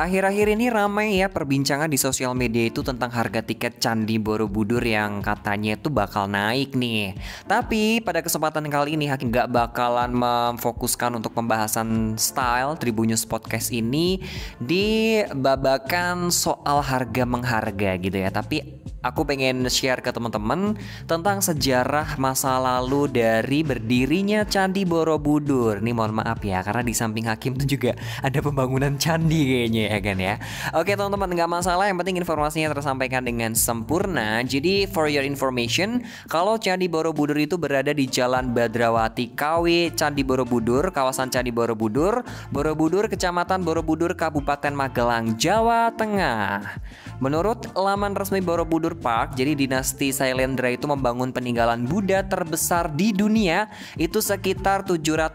Akhir-akhir ini ramai ya perbincangan di sosial media itu tentang harga tiket Candi Borobudur yang katanya itu bakal naik nih. Tapi pada kesempatan kali ini Hakim gak bakalan memfokuskan untuk pembahasan style Tribunnews Podcast ini di babakan soal harga mengharga gitu ya. Tapi aku pengen share ke teman-teman tentang sejarah masa lalu dari berdirinya Candi Borobudur. Nih mohon maaf ya, karena di samping Hakim tuh juga ada pembangunan candi kayaknya ya kan ya. Oke teman-teman, nggak masalah, yang penting informasinya tersampaikan dengan sempurna. Jadi for your information, kalau Candi Borobudur itu berada di Jalan Badrawati KW Candi Borobudur, kawasan Candi Borobudur, Borobudur, Kecamatan Borobudur, Kabupaten Magelang, Jawa Tengah. Menurut laman resmi Borobudur Park, jadi dinasti Sailendra itu membangun peninggalan Buddha terbesar di dunia itu sekitar 780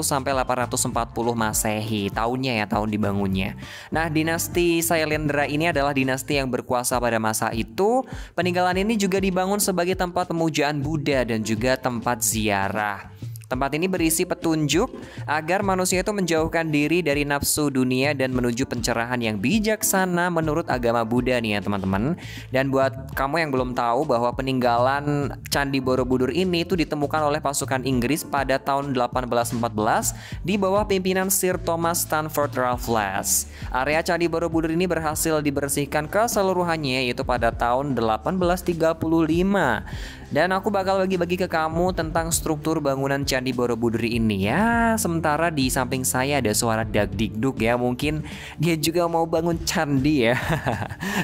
sampai 840 Masehi. Tahunnya ya, tahun dibangunnya. Nah, dinasti Sailendra ini adalah dinasti yang berkuasa pada masa itu. Peninggalan ini juga dibangun sebagai tempat pemujaan Buddha dan juga tempat ziarah. Tempat ini berisi petunjuk agar manusia itu menjauhkan diri dari nafsu dunia dan menuju pencerahan yang bijaksana menurut agama Buddha nih ya teman-teman. Dan buat kamu yang belum tahu bahwa peninggalan Candi Borobudur ini itu ditemukan oleh pasukan Inggris pada tahun 1814 di bawah pimpinan Sir Thomas Stamford Raffles. Area Candi Borobudur ini berhasil dibersihkan keseluruhannya yaitu pada tahun 1835. Dan aku bakal bagi-bagi ke kamu tentang struktur bangunan Candi Borobudur ini ya. Sementara di samping saya ada suara dagdikduk ya. Mungkin dia juga mau bangun candi ya.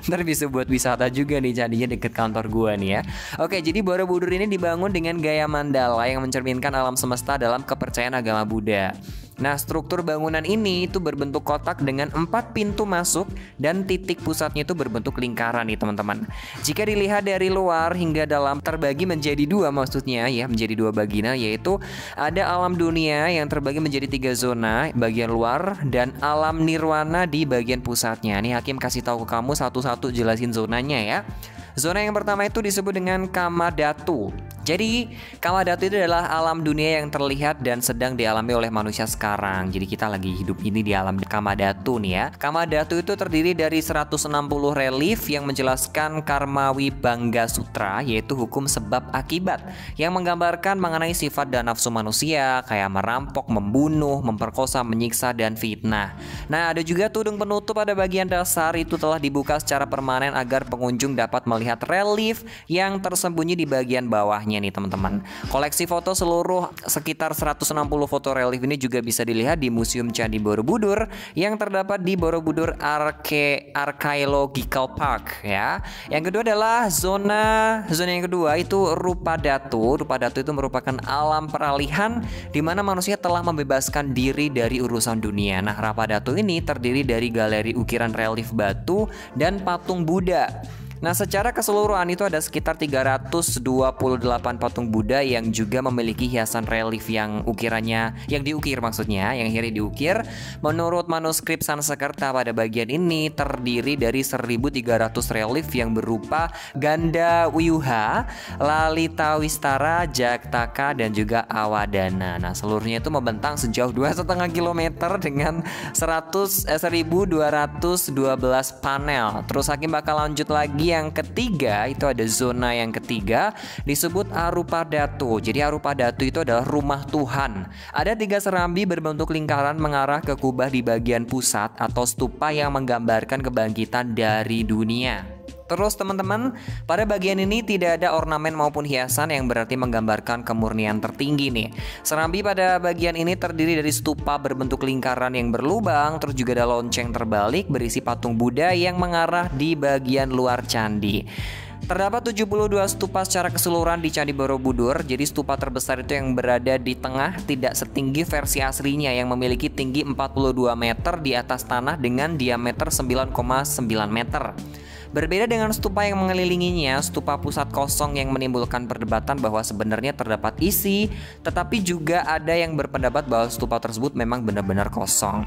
Ntar bisa buat wisata juga nih candinya deket kantor gua nih ya. Oke, jadi Borobudur ini dibangun dengan gaya mandala yang mencerminkan alam semesta dalam kepercayaan agama Buddha. Nah, struktur bangunan ini itu berbentuk kotak dengan 4 pintu masuk dan titik pusatnya itu berbentuk lingkaran nih teman-teman. Jika dilihat dari luar hingga dalam terbagi menjadi dua, maksudnya ya menjadi dua bagian, yaitu ada alam dunia yang terbagi menjadi 3 zona, bagian luar dan alam nirwana di bagian pusatnya. Nih Hakim kasih tahu ke kamu satu-satu jelasin zonanya ya. Zona yang pertama itu disebut dengan Kamadhatu. Jadi Kamadhatu itu adalah alam dunia yang terlihat dan sedang dialami oleh manusia sekarang. Jadi kita lagi hidup ini di alam Kamadhatu nih ya. Kamadhatu itu terdiri dari 160 relief yang menjelaskan Karma Wibangga Sutra, yaitu hukum sebab akibat, yang menggambarkan mengenai sifat dan nafsu manusia kayak merampok, membunuh, memperkosa, menyiksa, dan fitnah. Nah, ada juga tudung penutup pada bagian dasar itu telah dibuka secara permanen agar pengunjung dapat melihat relief yang tersembunyi di bagian bawahnya nih teman-teman. Koleksi foto seluruh sekitar 160 foto relief ini juga bisa dilihat di Museum Candi Borobudur yang terdapat di Borobudur Archaeological Park ya. Yang kedua adalah zona yang kedua itu Rupadatu. Rupadatu itu merupakan alam peralihan di mana manusia telah membebaskan diri dari urusan dunia. Nah, Rupadatu ini terdiri dari galeri ukiran relief batu dan patung Buddha. Nah, secara keseluruhan itu ada sekitar 328 patung Buddha yang juga memiliki hiasan relief yang ukirannya, yang diukir maksudnya, yang akhirnya diukir. Menurut manuskrip Sanskerta pada bagian ini terdiri dari 1.300 relief yang berupa Ganda Wiyuha, Lalita Wistara, Jaktaka, dan juga Awadana. Nah, seluruhnya itu membentang sejauh 2,5 km dengan 1.212 panel. Terus Hakim bakal lanjut lagi. Yang ketiga itu ada zona yang ketiga disebut Arupadatu. Jadi Arupadatu itu adalah rumah Tuhan. Ada 3 serambi berbentuk lingkaran mengarah ke kubah di bagian pusat atau stupa yang menggambarkan kebangkitan dari dunia. Terus teman-teman, pada bagian ini tidak ada ornamen maupun hiasan yang berarti menggambarkan kemurnian tertinggi nih. Serambi pada bagian ini terdiri dari stupa berbentuk lingkaran yang berlubang, terus juga ada lonceng terbalik berisi patung Buddha yang mengarah di bagian luar candi. Terdapat 72 stupa secara keseluruhan di Candi Borobudur. Jadi stupa terbesar itu yang berada di tengah tidak setinggi versi aslinya yang memiliki tinggi 42 meter di atas tanah dengan diameter 9,9 meter. Berbeda dengan stupa yang mengelilinginya, stupa pusat kosong yang menimbulkan perdebatan bahwa sebenarnya terdapat isi, tetapi juga ada yang berpendapat bahwa stupa tersebut memang benar-benar kosong.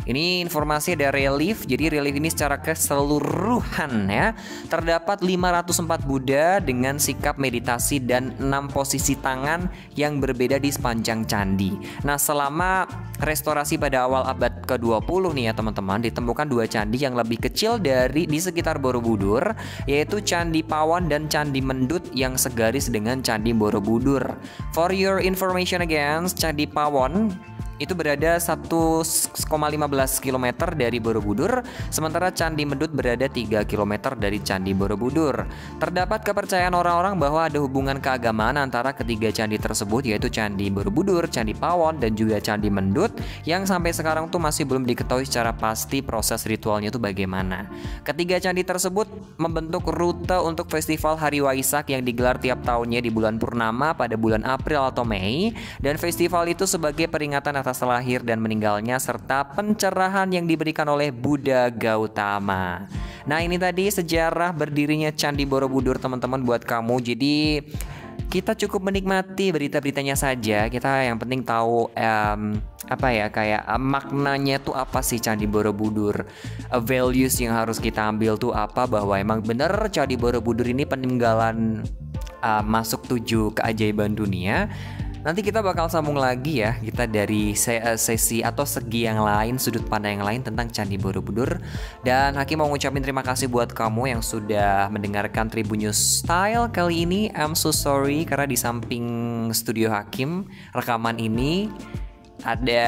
Ini informasi dari relief, jadi relief ini secara keseluruhan ya. Terdapat 504 Buddha dengan sikap meditasi dan 6 posisi tangan yang berbeda di sepanjang candi. Nah, selama restorasi pada awal abad ke-20 nih ya teman-teman, ditemukan 2 candi yang lebih kecil di sekitar Borobudur, yaitu Candi Pawon dan Candi Mendut yang segaris dengan Candi Borobudur. For your information again, Candi Pawon itu berada 1,15 km dari Borobudur, sementara Candi Mendut berada 3 km dari Candi Borobudur. Terdapat kepercayaan orang-orang bahwa ada hubungan keagamaan antara ketiga candi tersebut, yaitu Candi Borobudur, Candi Pawon, dan juga Candi Mendut, yang sampai sekarang tuh masih belum diketahui secara pasti proses ritualnya itu bagaimana. Ketiga candi tersebut membentuk rute untuk festival Hari Waisak yang digelar tiap tahunnya di bulan purnama pada bulan April atau Mei, dan festival itu sebagai peringatan atas lahir dan meninggalnya serta pencerahan yang diberikan oleh Buddha Gautama. Nah, ini tadi sejarah berdirinya Candi Borobudur teman-teman buat kamu. Jadi kita cukup menikmati berita-beritanya saja. Kita yang penting tahu maknanya tuh apa sih Candi Borobudur. Values yang harus kita ambil tuh apa, bahwa emang bener Candi Borobudur ini peninggalan masuk 7 keajaiban dunia. Nanti kita bakal sambung lagi ya, kita dari sesi atau segi yang lain, sudut pandang yang lain tentang Candi Borobudur. Dan Hakim mau ngucapin terima kasih buat kamu yang sudah mendengarkan Tribun News Style kali ini. I'm so sorry karena di samping studio Hakim rekaman ini ada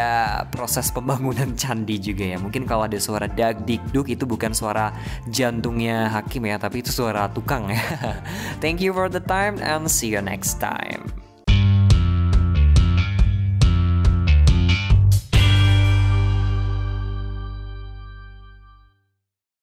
proses pembangunan candi juga ya. Mungkin kalau ada suara dag dik duk itu bukan suara jantungnya Hakim ya, tapi itu suara tukang ya. Thank you for the time and see you next time.